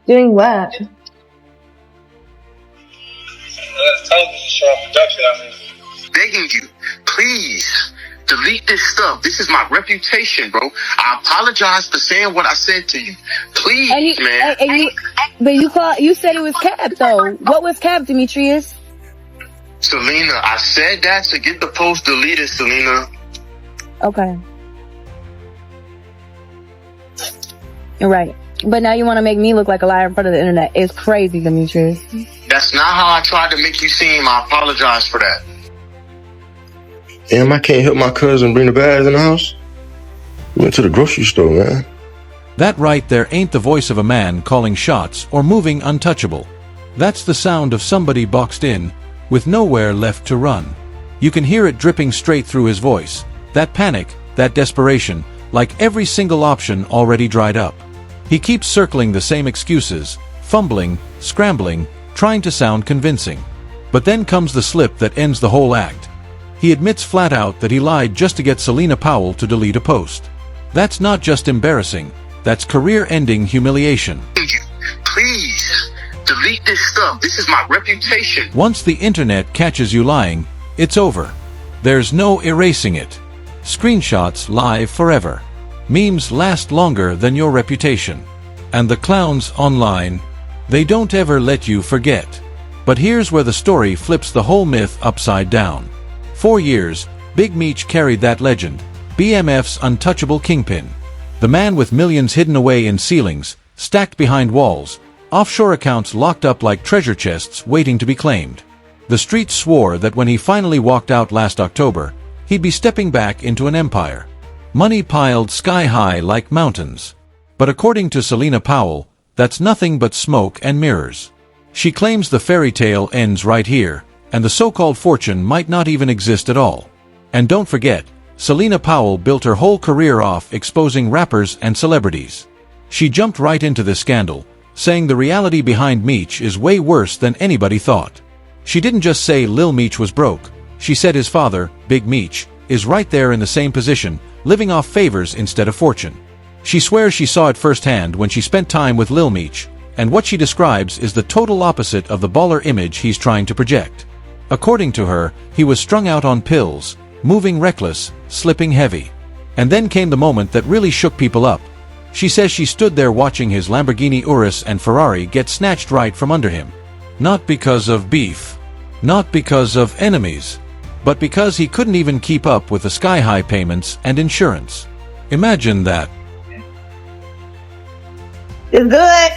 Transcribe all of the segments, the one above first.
Doing what? Television show production. I mean, begging you, please delete this stuff. This is my reputation, bro. I apologize for saying what I said to you. Please, man. But you said it was capped though. What was capped, Demetrius? Celina, I said that to get the post deleted, Celina. Okay. You're right. But now you want to make me look like a liar in front of the internet. It's crazy, Demetrius. That's not how I tried to make you seem. I apologize for that. Damn, I can't help my cousin bring the bags in the house. We went to the grocery store, man. That right there ain't the voice of a man calling shots or moving untouchable. That's the sound of somebody boxed in, with nowhere left to run. You can hear it dripping straight through his voice. That panic, that desperation, like every single option already dried up. He keeps circling the same excuses, fumbling, scrambling, trying to sound convincing. But then comes the slip that ends the whole act. He admits flat out that he lied just to get Celina Powell to delete a post. That's not just embarrassing, that's career-ending humiliation. Please, delete this stuff. This is my reputation. Once the internet catches you lying, it's over. There's no erasing it. Screenshots live forever. Memes last longer than your reputation. And the clowns online, they don't ever let you forget. But here's where the story flips the whole myth upside down. For years, Big Meech carried that legend, BMF's untouchable kingpin. The man with millions hidden away in ceilings, stacked behind walls, offshore accounts locked up like treasure chests waiting to be claimed. The streets swore that when he finally walked out last October, he'd be stepping back into an empire. Money piled sky high like mountains. But according to Celina Powell, that's nothing but smoke and mirrors. She claims the fairy tale ends right here, and the so-called fortune might not even exist at all. And don't forget, Celina Powell built her whole career off exposing rappers and celebrities. She jumped right into this scandal, saying the reality behind Meech is way worse than anybody thought. She didn't just say Lil Meech was broke, she said his father, Big Meech, is right there in the same position, living off favors instead of fortune. She swears she saw it firsthand when she spent time with Lil Meech, and what she describes is the total opposite of the baller image he's trying to project. According to her, he was strung out on pills, moving reckless, slipping heavy. And then came the moment that really shook people up. She says she stood there watching his Lamborghini Urus and Ferrari get snatched right from under him. Not because of beef. Not because of enemies. But because he couldn't even keep up with the sky-high payments and insurance. Imagine that. It's good.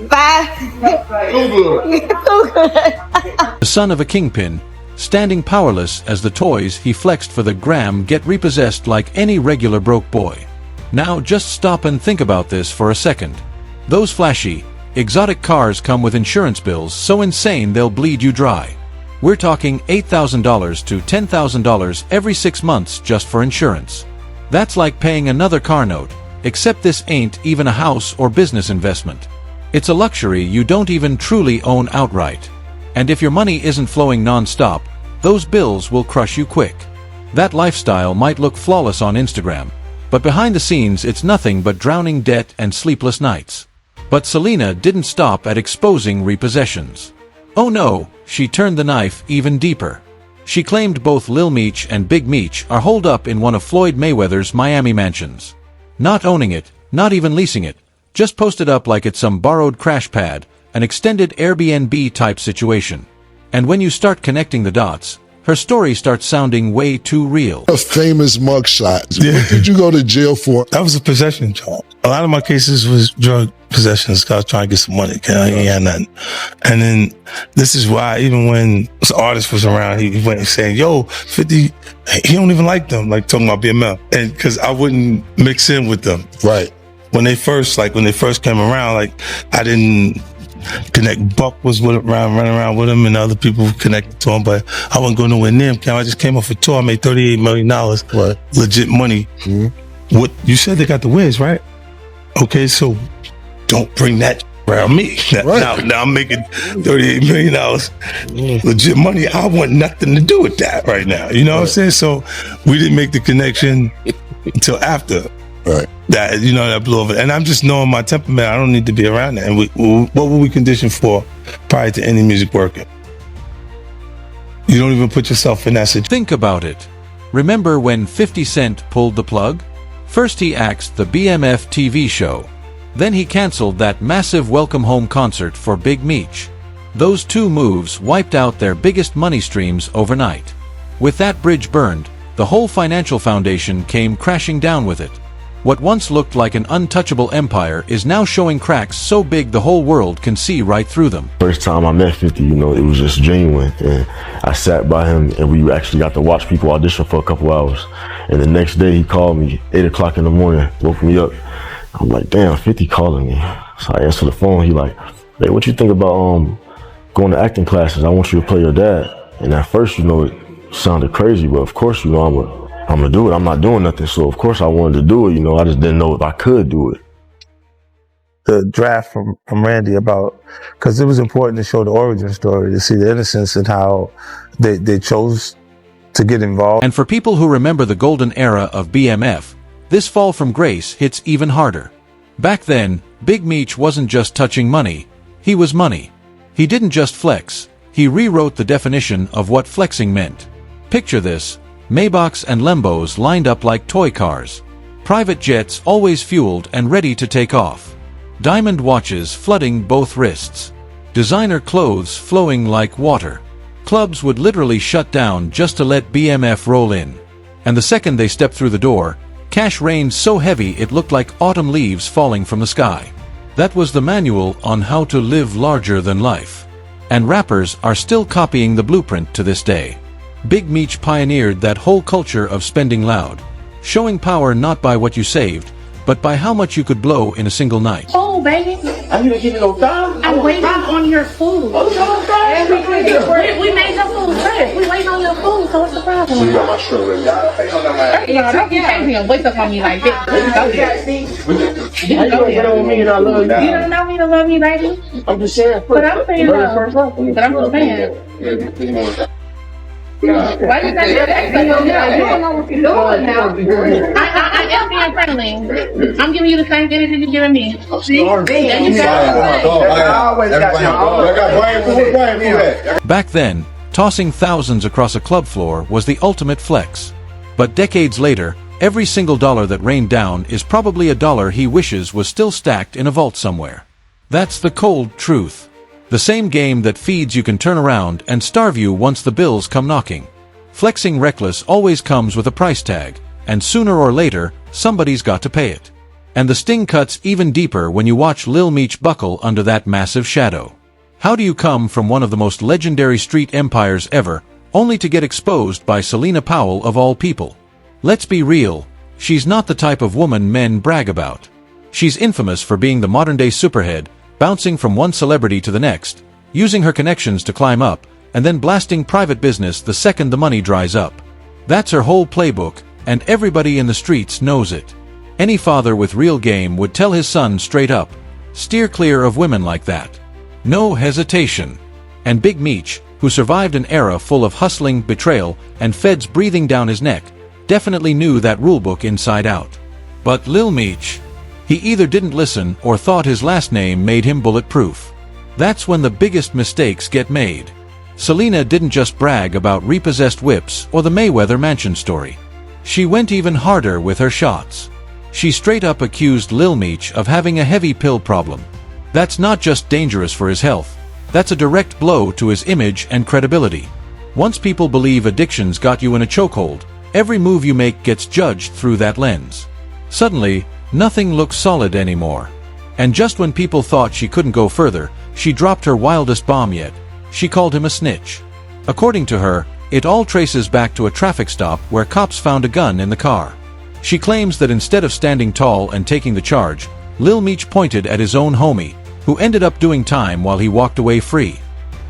Bye. The son of a kingpin, standing powerless as the toys he flexed for the gram get repossessed like any regular broke boy. Now just stop and think about this for a second. Those flashy, exotic cars come with insurance bills so insane they'll bleed you dry. We're talking $8,000 to $10,000 every 6 months just for insurance. That's like paying another car note, except this ain't even a house or business investment. It's a luxury you don't even truly own outright. And if your money isn't flowing non-stop, those bills will crush you quick. That lifestyle might look flawless on Instagram, but behind the scenes it's nothing but drowning debt and sleepless nights. But Celina didn't stop at exposing repossessions. Oh no, she turned the knife even deeper. She claimed both Lil Meech and Big Meech are holed up in one of Floyd Mayweather's Miami mansions. Not owning it, not even leasing it, just posted up like it's some borrowed crash pad, an extended Airbnb type situation. And when you start connecting the dots, her story starts sounding way too real. A famous mugshot. Yeah. What did you go to jail for? that was a possession charge. A lot of my cases was drug possessions. I was trying to get some money. I ain't had nothing. And then this is why even when this artist was around, he went and saying, "Yo, 50, he don't even like them." Like talking about BMF, and because I wouldn't mix in with them. Right. When they first came around, like I didn't connect. Buck was running around with him, and other people connected to him, but I wasn't going nowhere near him. I just came off a tour. I made $38 million, right. Legit money. Mm-hmm. What you said, they got the Wiz, right? Okay, so don't bring that around me. Now I'm making $38 million, legit money. I want nothing to do with that right now. You know what I'm saying? So we didn't make the connection until after. Right. That, you know, that blew over. And I'm just knowing my temperament. I don't need to be around that. And what were we conditioned for prior to any music working? You don't even put yourself in that situation. Think about it. Remember when 50 Cent pulled the plug? First he axed the BMF TV show. Then he canceled that massive welcome home concert for Big Meech. Those two moves wiped out their biggest money streams overnight. With that bridge burned, the whole financial foundation came crashing down with it. What once looked like an untouchable empire is now showing cracks so big the whole world can see right through them. First time I met 50, you know, it was just genuine. And I sat by him and we actually got to watch people audition for a couple hours. And the next day he called me, 8 o'clock in the morning, woke me up. I'm like, damn, 50 calling me. So I answered the phone. He like, hey, what you think about going to acting classes? I want you to play your dad. And at first, you know, it sounded crazy, but of course, you know, I'm gonna do it. I'm not doing nothing. So of course I wanted to do it. You know, I just didn't know if I could do it. The draft from Randy about, because it was important to show the origin story, to see the innocence and how they chose to get involved. And for people who remember the golden era of BMF, this fall from grace hits even harder. Back then, Big Meech wasn't just touching money, he was money. He didn't just flex, he rewrote the definition of what flexing meant. Picture this, Maybachs and Lambos lined up like toy cars. Private jets always fueled and ready to take off. Diamond watches flooding both wrists. Designer clothes flowing like water. Clubs would literally shut down just to let BMF roll in. And the second they stepped through the door, cash rained so heavy it looked like autumn leaves falling from the sky. That was the manual on how to live larger than life. And rappers are still copying the blueprint to this day. Big Meech pioneered that whole culture of spending loud, showing power not by what you saved, but by how much you could blow in a single night. Oh, baby. I need to give you no time. I'm waiting on your food. We made your food fresh. We waiting on your food, so what's the problem? You got my shrimp ready. No, don't be crazy and wake up on me like this. You don't know me to love me, baby. I'm just saying. But I'm saying, why you got that? You don't know what you're doing now. I am being friendly. I'm giving you the same energy you're giving me. See? Back then, tossing thousands across a club floor was the ultimate flex. But decades later, every single dollar that rained down is probably a dollar he wishes was still stacked in a vault somewhere. That's the cold truth. The same game that feeds you can turn around and starve you once the bills come knocking. Flexing reckless always comes with a price tag, and sooner or later, somebody's got to pay it. And the sting cuts even deeper when you watch Lil Meech buckle under that massive shadow. How do you come from one of the most legendary street empires ever, only to get exposed by Celina Powell of all people? Let's be real, she's not the type of woman men brag about. She's infamous for being the modern-day superhead, bouncing from one celebrity to the next, using her connections to climb up, and then blasting private business the second the money dries up. That's her whole playbook, and everybody in the streets knows it. Any father with real game would tell his son straight up, steer clear of women like that. No hesitation. And Big Meech, who survived an era full of hustling, betrayal, and feds breathing down his neck, definitely knew that rulebook inside out. But Lil Meech, he either didn't listen or thought his last name made him bulletproof. That's when the biggest mistakes get made. Celina didn't just brag about repossessed whips or the Mayweather mansion story. She went even harder with her shots. She straight up accused Lil Meech of having a heavy pill problem. That's not just dangerous for his health, that's a direct blow to his image and credibility. Once people believe addiction's got you in a chokehold, every move you make gets judged through that lens. Suddenly, nothing looks solid anymore. And just when people thought she couldn't go further, she dropped her wildest bomb yet. She called him a snitch. According to her, it all traces back to a traffic stop where cops found a gun in the car. She claims that instead of standing tall and taking the charge, Lil Meech pointed at his own homie, who ended up doing time while he walked away free.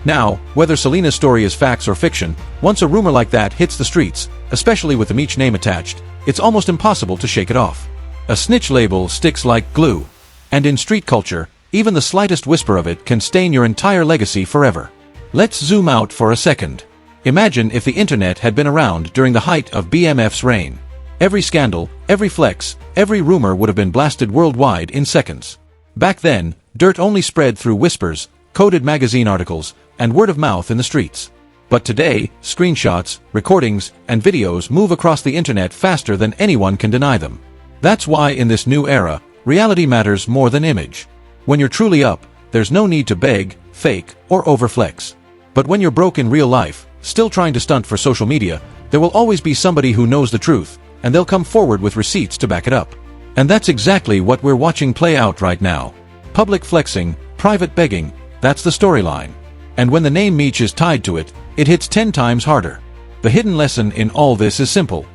Now, whether Celina's story is facts or fiction, once a rumor like that hits the streets, especially with the Meech name attached, it's almost impossible to shake it off. A snitch label sticks like glue, and in street culture, even the slightest whisper of it can stain your entire legacy forever. Let's zoom out for a second. Imagine if the internet had been around during the height of BMF's reign. Every scandal, every flex, every rumor would have been blasted worldwide in seconds. Back then, dirt only spread through whispers, coded magazine articles, and word of mouth in the streets. But today, screenshots, recordings, and videos move across the internet faster than anyone can deny them. That's why in this new era, reality matters more than image. When you're truly up, there's no need to beg, fake, or overflex. But when you're broke in real life, still trying to stunt for social media, there will always be somebody who knows the truth, and they'll come forward with receipts to back it up. And that's exactly what we're watching play out right now. Public flexing, private begging, that's the storyline. And when the name Meech is tied to it, it hits 10 times harder. The hidden lesson in all this is simple.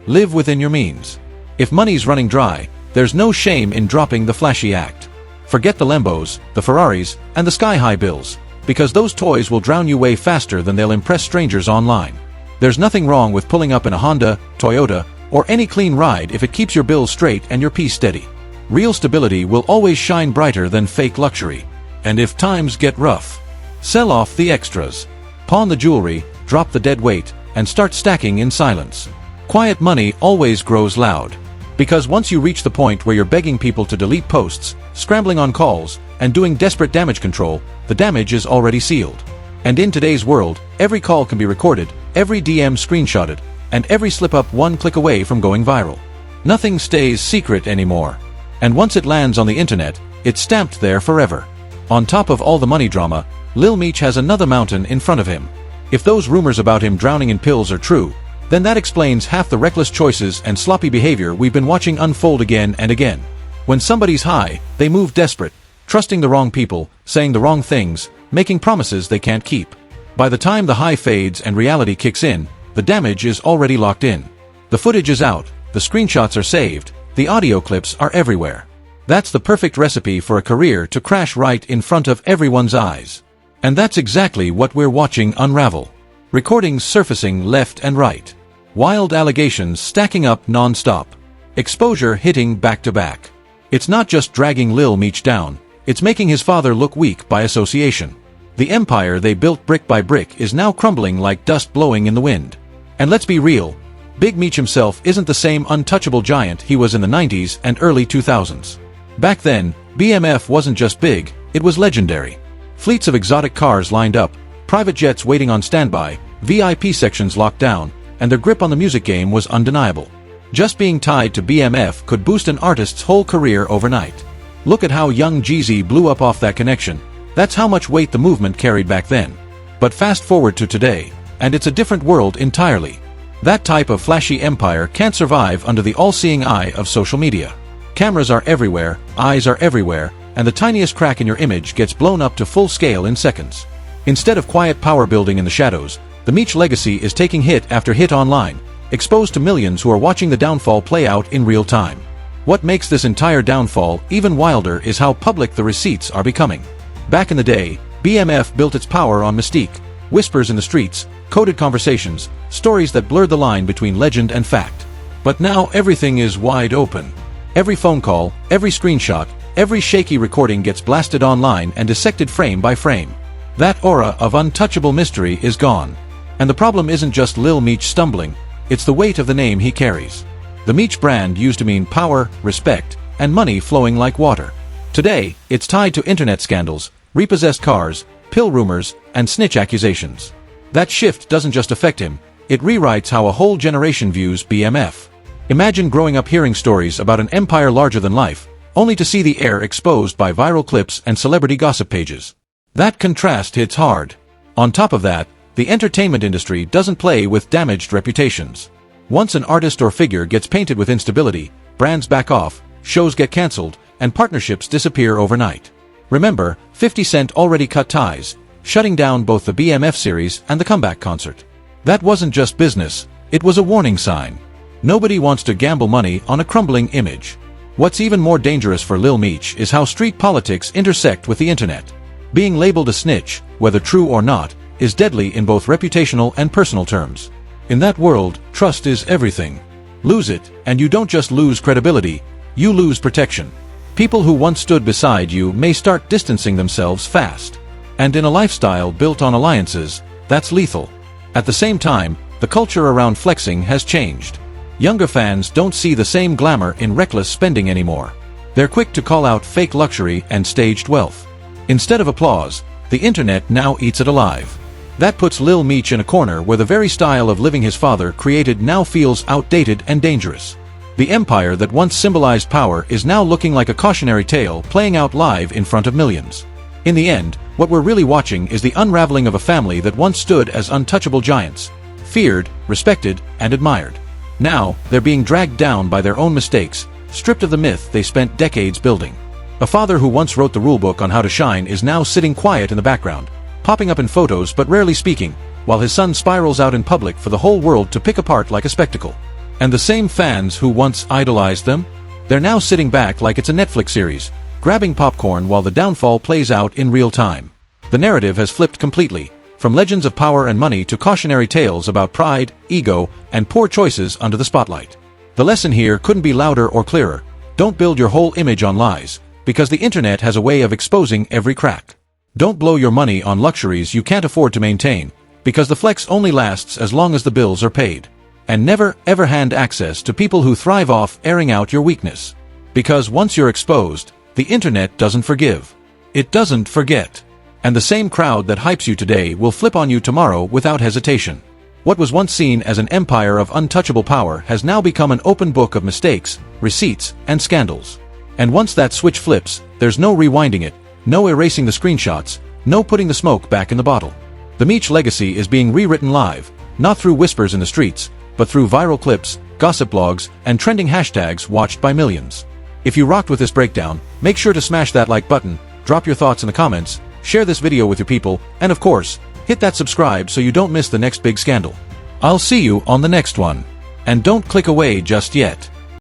Live within your means. If money's running dry, there's no shame in dropping the flashy act. Forget the Lambos, the Ferraris, and the sky-high bills, because those toys will drown you way faster than they'll impress strangers online. There's nothing wrong with pulling up in a Honda, Toyota, or any clean ride if it keeps your bills straight and your peace steady. Real stability will always shine brighter than fake luxury. And if times get rough, sell off the extras. Pawn the jewelry, drop the dead weight, and start stacking in silence. Quiet money always grows loud. Because once you reach the point where you're begging people to delete posts, scrambling on calls, and doing desperate damage control, the damage is already sealed. And in today's world, every call can be recorded, every DM screenshotted, and every slip-up one click away from going viral. Nothing stays secret anymore. And once it lands on the internet, it's stamped there forever. On top of all the money drama, Lil Meech has another mountain in front of him. If those rumors about him drowning in pills are true, then that explains half the reckless choices and sloppy behavior we've been watching unfold again and again. When somebody's high, they move desperate, trusting the wrong people, saying the wrong things, making promises they can't keep. By the time the high fades and reality kicks in, the damage is already locked in. The footage is out, the screenshots are saved, the audio clips are everywhere. That's the perfect recipe for a career to crash right in front of everyone's eyes. And that's exactly what we're watching unravel. Recordings surfacing left and right. Wild allegations stacking up non-stop. Exposure hitting back-to-back. It's not just dragging Lil Meech down, it's making his father look weak by association. The empire they built brick by brick is now crumbling like dust blowing in the wind. And let's be real, Big Meech himself isn't the same untouchable giant he was in the 90s and early 2000s. Back then, BMF wasn't just big, it was legendary. Fleets of exotic cars lined up, private jets waiting on standby, VIP sections locked down, and their grip on the music game was undeniable. Just being tied to BMF could boost an artist's whole career overnight. Look at how young Jeezy blew up off that connection. That's how much weight the movement carried back then. But fast forward to today, and it's a different world entirely. That type of flashy empire can't survive under the all-seeing eye of social media. Cameras are everywhere, eyes are everywhere, and the tiniest crack in your image gets blown up to full scale in seconds. Instead of quiet power building in the shadows, the Meech legacy is taking hit after hit online, exposed to millions who are watching the downfall play out in real time. What makes this entire downfall even wilder is how public the receipts are becoming. Back in the day, BMF built its power on mystique, whispers in the streets, coded conversations, stories that blurred the line between legend and fact. But now everything is wide open. Every phone call, every screenshot, every shaky recording gets blasted online and dissected frame by frame. That aura of untouchable mystery is gone. And the problem isn't just Lil Meech stumbling, it's the weight of the name he carries. The Meech brand used to mean power, respect, and money flowing like water. Today, it's tied to internet scandals, repossessed cars, pill rumors, and snitch accusations. That shift doesn't just affect him, it rewrites how a whole generation views BMF. Imagine growing up hearing stories about an empire larger than life, only to see the heir exposed by viral clips and celebrity gossip pages. That contrast hits hard. On top of that, the entertainment industry doesn't play with damaged reputations. Once an artist or figure gets painted with instability, brands back off, shows get cancelled, and partnerships disappear overnight. Remember, 50 Cent already cut ties, shutting down both the BMF series and the comeback concert. That wasn't just business, it was a warning sign. Nobody wants to gamble money on a crumbling image. What's even more dangerous for Lil Meech is how street politics intersect with the internet. Being labeled a snitch, whether true or not, is deadly in both reputational and personal terms. In that world, trust is everything. Lose it, and you don't just lose credibility, you lose protection. People who once stood beside you may start distancing themselves fast. And in a lifestyle built on alliances, that's lethal. At the same time, the culture around flexing has changed. Younger fans don't see the same glamour in reckless spending anymore. They're quick to call out fake luxury and staged wealth. Instead of applause, the internet now eats it alive. That puts Lil Meech in a corner where the very style of living his father created now feels outdated and dangerous. The empire that once symbolized power is now looking like a cautionary tale playing out live in front of millions. In the end, what we're really watching is the unraveling of a family that once stood as untouchable giants, feared, respected, and admired. Now, they're being dragged down by their own mistakes, stripped of the myth they spent decades building. A father who once wrote the rulebook on how to shine is now sitting quiet in the background, popping up in photos but rarely speaking, while his son spirals out in public for the whole world to pick apart like a spectacle. And the same fans who once idolized them? They're now sitting back like it's a Netflix series, grabbing popcorn while the downfall plays out in real time. The narrative has flipped completely, from legends of power and money to cautionary tales about pride, ego, and poor choices under the spotlight. The lesson here couldn't be louder or clearer. Don't build your whole image on lies, because the internet has a way of exposing every crack. Don't blow your money on luxuries you can't afford to maintain, because the flex only lasts as long as the bills are paid. And never, ever hand access to people who thrive off airing out your weakness. Because once you're exposed, the internet doesn't forgive. It doesn't forget. And the same crowd that hypes you today will flip on you tomorrow without hesitation. What was once seen as an empire of untouchable power has now become an open book of mistakes, receipts, and scandals. And once that switch flips, there's no rewinding it, no erasing the screenshots, no putting the smoke back in the bottle. The Meech legacy is being rewritten live, not through whispers in the streets, but through viral clips, gossip blogs, and trending hashtags watched by millions. If you rocked with this breakdown, make sure to smash that like button, drop your thoughts in the comments, share this video with your people, and of course, hit that subscribe so you don't miss the next big scandal. I'll see you on the next one. And don't click away just yet.